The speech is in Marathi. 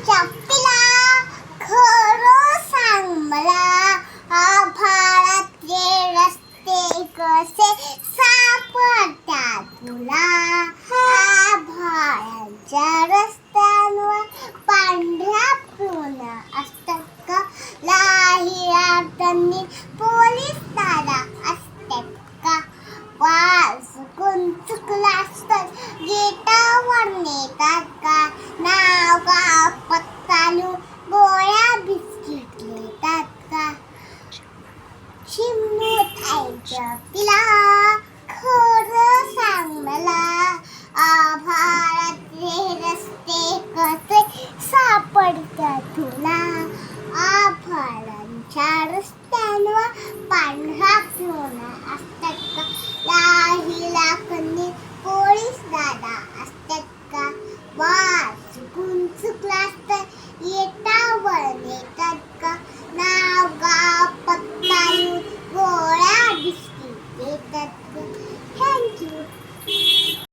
चपला खरं सांग मला, आभाळातले रस्ते कसे सापडतात तुला? आभाळाच्या रस्त्यांवर पांढऱ्या पूर्ण असतात का? लाहिरातनी पोलीस दादा असतात का? वाल चुकून चुकलास तर गेटावर नेतात का? नाव गाव पत्ता लिहून गोळ्या बिस्किट देतात का? चिमणीत आईच्या तिला खरं सांग मला, आभाळातले रस्ते कसे सापडतात तुला? आभाळाच्या रस्त्यांवर पांढरा पिवळा असतात का? लाहिरातनी पोलीस दादा असतात का? वाल चुकून चुकलास तर गेटावर नेतात का? नाव गाव पत्ता लिहून गोळ्या बिस्किट देतात